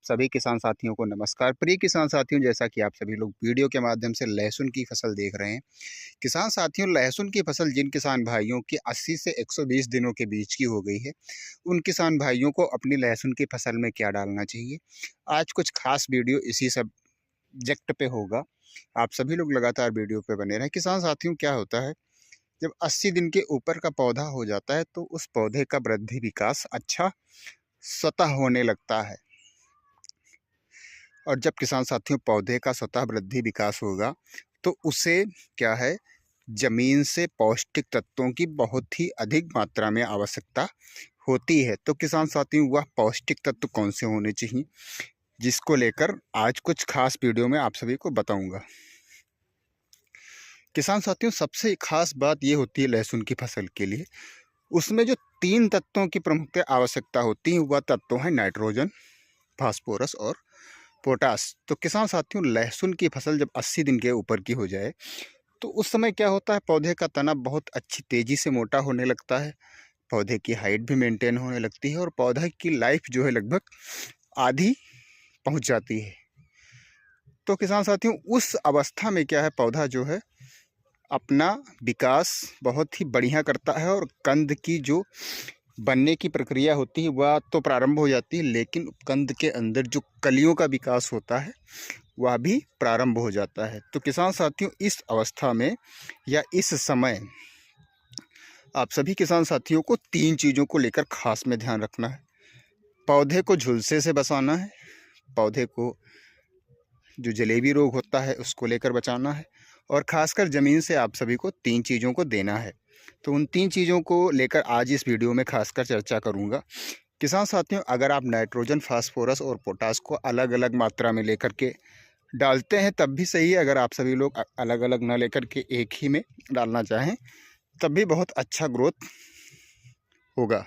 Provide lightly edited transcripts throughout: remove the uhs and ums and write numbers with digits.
सभी किसान साथियों को नमस्कार। प्रिय किसान साथियों, जैसा कि आप सभी लोग वीडियो के माध्यम से लहसुन की फसल देख रहे हैं। किसान साथियों, लहसुन की फसल जिन किसान भाइयों की 80 से 120 दिनों के बीच की हो गई है, उन किसान भाइयों को अपनी लहसुन की फसल में क्या डालना चाहिए, आज कुछ खास वीडियो इसी सब्जेक्ट पे होगा। आप सभी लोग लगातार वीडियो पे बने रहें। किसान साथियों, क्या होता है, जब 80 दिन के ऊपर का पौधा हो जाता है तो उस पौधे का वृद्धि विकास अच्छा स्वतः होने लगता है। और जब किसान साथियों पौधे का स्वतः वृद्धि विकास होगा तो उसे क्या है, जमीन से पौष्टिक तत्वों की बहुत ही अधिक मात्रा में आवश्यकता होती है। तो किसान साथियों, वह पौष्टिक तत्व कौन से होने चाहिए, जिसको लेकर आज कुछ खास वीडियो में आप सभी को बताऊंगा। किसान साथियों, सबसे खास बात ये होती है लहसुन की फसल के लिए, उसमें जो 3 तत्वों की प्रमुख आवश्यकता होती है, वह तत्व है नाइट्रोजन, फास्फोरस और पोटास। तो किसान साथियों, लहसुन की फसल जब 80 दिन के ऊपर की हो जाए तो उस समय क्या होता है, पौधे का तना बहुत अच्छी तेज़ी से मोटा होने लगता है, पौधे की हाइट भी मेंटेन होने लगती है और पौधे की लाइफ जो है लगभग आधी पहुंच जाती है। तो किसान साथियों, उस अवस्था में क्या है, पौधा जो है अपना विकास बहुत ही बढ़िया करता है और कंद की जो बनने की प्रक्रिया होती है वह तो प्रारंभ हो जाती है, लेकिन कंद के अंदर जो कलियों का विकास होता है वह भी प्रारंभ हो जाता है। तो किसान साथियों, इस अवस्था में या इस समय आप सभी किसान साथियों को 3 चीज़ों को लेकर खास में ध्यान रखना है। पौधे को झुलसे से बचाना है, पौधे को जो जलेबी रोग होता है उसको लेकर बचाना है, और ख़ासकर ज़मीन से आप सभी को 3 चीज़ों को देना है। तो उन 3 चीज़ों को लेकर आज इस वीडियो में खासकर चर्चा करूँगा। किसान साथियों, अगर आप नाइट्रोजन, फास्फोरस और पोटास को अलग अलग मात्रा में लेकर के डालते हैं तब भी सही है, अगर आप सभी लोग अलग अलग ना लेकर के एक ही में डालना चाहें तब भी बहुत अच्छा ग्रोथ होगा।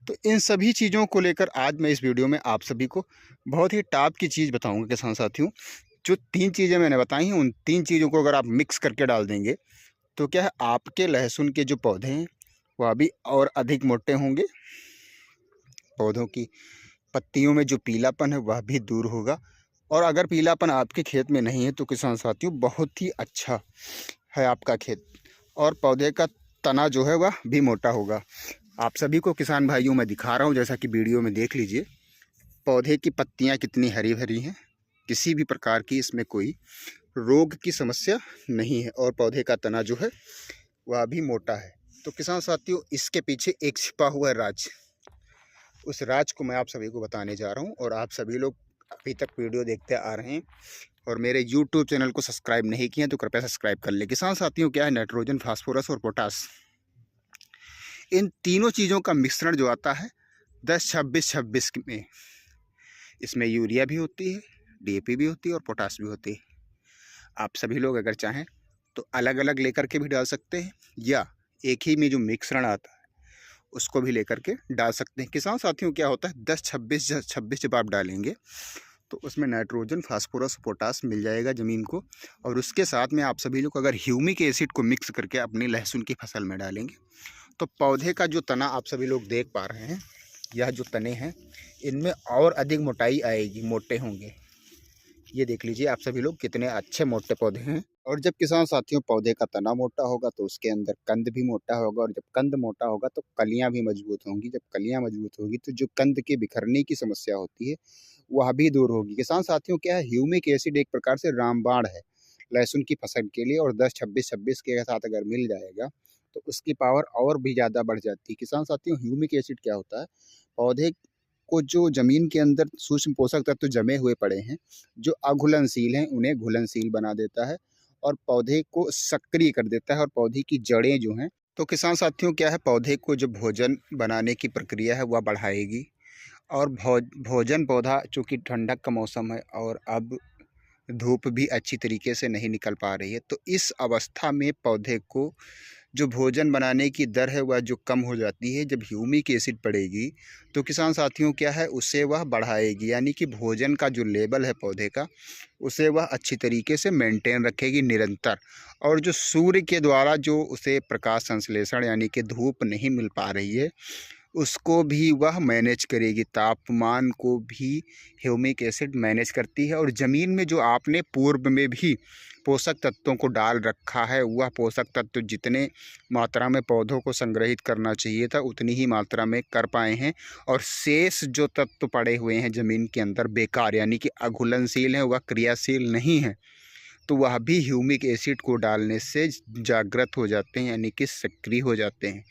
तो इन सभी चीज़ों को लेकर आज मैं इस वीडियो में आप सभी को बहुत ही टॉप की चीज़ बताऊंगा। किसान साथियों, जो 3 चीज़ें मैंने बताई हैं, उन 3 चीज़ों को अगर आप मिक्स करके डाल देंगे तो क्या है, आपके लहसुन के जो पौधे हैं वह भी और अधिक मोटे होंगे, पौधों की पत्तियों में जो पीलापन है वह भी दूर होगा, और अगर पीलापन आपके खेत में नहीं है तो किसान साथियों बहुत ही अच्छा है आपका खेत, और पौधे का तना जो है वह भी मोटा होगा। आप सभी को किसान भाइयों मैं दिखा रहा हूँ, जैसा कि वीडियो में देख लीजिए, पौधे की पत्तियाँ कितनी हरी भरी हैं, किसी भी प्रकार की इसमें कोई रोग की समस्या नहीं है, और पौधे का तना जो है वह भी मोटा है। तो किसान साथियों, इसके पीछे एक छिपा हुआ राज, उस राज को मैं आप सभी को बताने जा रहा हूँ। और आप सभी लोग अभी तक वीडियो देखते आ रहे हैं और मेरे YouTube चैनल को सब्सक्राइब नहीं किए हैं तो कृपया सब्सक्राइब कर लें। किसान साथियों, क्या है, नाइट्रोजन, फास्फोरस और पोटास, इन तीनों चीज़ों का मिश्रण जो आता है 10-26-26 में, इसमें यूरिया भी होती है, DAP भी होती है और पोटास भी होती है। आप सभी लोग अगर चाहें तो अलग अलग लेकर के भी डाल सकते हैं, या एक ही में जो मिश्रण आता है उसको भी लेकर के डाल सकते हैं। किसान साथियों, क्या होता है, 10-26-26 जब आप डालेंगे तो उसमें नाइट्रोजन, फास्फोरस, पोटास मिल जाएगा ज़मीन को, और उसके साथ में आप सभी लोग अगर ह्यूमिक एसिड को मिक्स करके अपनी लहसुन की फसल में डालेंगे तो पौधे का जो तना आप सभी लोग देख पा रहे हैं, यह जो तने हैं इनमें और अधिक मोटाई आएगी, मोटे होंगे। ये देख लीजिए आप सभी लोग कितने अच्छे मोटे पौधे हैं। और जब किसान साथियों पौधे का तना मोटा होगा तो उसके अंदर कंद भी मोटा होगा, और जब कंद मोटा होगा तो कलियां भी मजबूत होंगी, जब कलियां मजबूत होगी तो जो कंद के बिखरने की समस्या होती है वह भी दूर होगी। किसान साथियों, क्या है, ह्यूमिक एसिड एक प्रकार से रामबाण है लहसुन की फसल के लिए, और 10-26-26 के साथ अगर मिल जाएगा तो उसकी पावर और भी ज़्यादा बढ़ जाती है। किसान साथियों, ह्यूमिक एसिड क्या होता है, पौधे को जो ज़मीन के अंदर सूक्ष्म पोषक तत्व जमे हुए पड़े हैं, जो अघुलनशील हैं, उन्हें घुलनशील बना देता है और पौधे को सक्रिय कर देता है, और पौधे की जड़ें जो हैं, तो किसान साथियों, क्या है, पौधे को जो भोजन बनाने की प्रक्रिया है वह बढ़ाएगी। और भोजन पौधा, चूँकि ठंडक का मौसम है और अब धूप भी अच्छी तरीके से नहीं निकल पा रही है, तो इस अवस्था में पौधे को जो भोजन बनाने की दर है वह जो कम हो जाती है, जब ह्यूमिक एसिड पड़ेगी तो किसान साथियों, क्या है, उसे वह बढ़ाएगी, यानी कि भोजन का जो लेवल है पौधे का उसे वह अच्छी तरीके से मेंटेन रखेगी निरंतर। और जो सूर्य के द्वारा जो उसे प्रकाश संश्लेषण यानी कि धूप नहीं मिल पा रही है, उसको भी वह मैनेज करेगी, तापमान को भी ह्यूमिक एसिड मैनेज करती है। और ज़मीन में जो आपने पूर्व में भी पोषक तत्वों को डाल रखा है, वह पोषक तत्व जितने मात्रा में पौधों को संग्रहित करना चाहिए था उतनी ही मात्रा में कर पाए हैं। और शेष जो तत्व पड़े हुए हैं ज़मीन के अंदर बेकार, यानी कि अघुलनशील हैं, वह क्रियाशील नहीं है, तो वह भी ह्यूमिक एसिड को डालने से जागृत हो जाते हैं, यानी कि सक्रिय हो जाते हैं।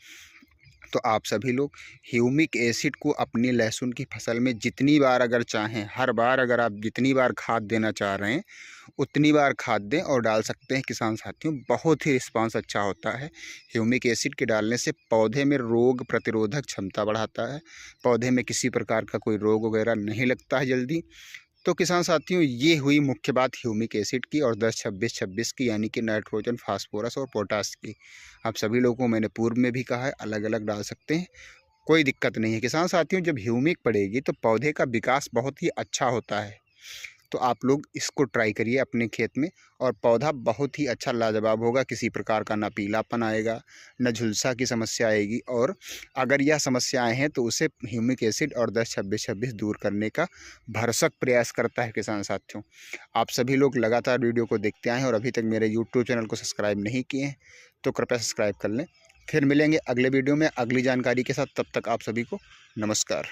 तो आप सभी लोग ह्यूमिक एसिड को अपनी लहसुन की फसल में जितनी बार अगर चाहें, हर बार अगर आप जितनी बार खाद देना चाह रहे हैं उतनी बार खाद दें और डाल सकते हैं किसान साथियों। बहुत ही रिस्पांस अच्छा होता है। ह्यूमिक एसिड के डालने से पौधे में रोग प्रतिरोधक क्षमता बढ़ाता है, पौधे में किसी प्रकार का कोई रोग वगैरह नहीं लगता है जल्दी। तो किसान साथियों, ये हुई मुख्य बात ह्यूमिक एसिड की और 10-26-26 की, यानी कि नाइट्रोजन, फास्फोरस और पोटास की। आप सभी लोगों को मैंने पूर्व में भी कहा है, अलग अलग डाल सकते हैं, कोई दिक्कत नहीं है। किसान साथियों, जब ह्यूमिक पड़ेगी तो पौधे का विकास बहुत ही अच्छा होता है। तो आप लोग इसको ट्राई करिए अपने खेत में और पौधा बहुत ही अच्छा लाजवाब होगा। किसी प्रकार का ना पीलापन आएगा, न झुलसा की समस्या आएगी। और अगर यह समस्याएं हैं तो उसे ह्यूमिक एसिड और 10-26-26 दूर करने का भरसक प्रयास करता है किसान साथियों। आप सभी लोग लगातार वीडियो को देखते आए हैं और अभी तक मेरे यूट्यूब चैनल को सब्सक्राइब नहीं किए हैं तो कृपया सब्सक्राइब कर लें। फिर मिलेंगे अगले वीडियो में अगली जानकारी के साथ। तब तक आप सभी को नमस्कार।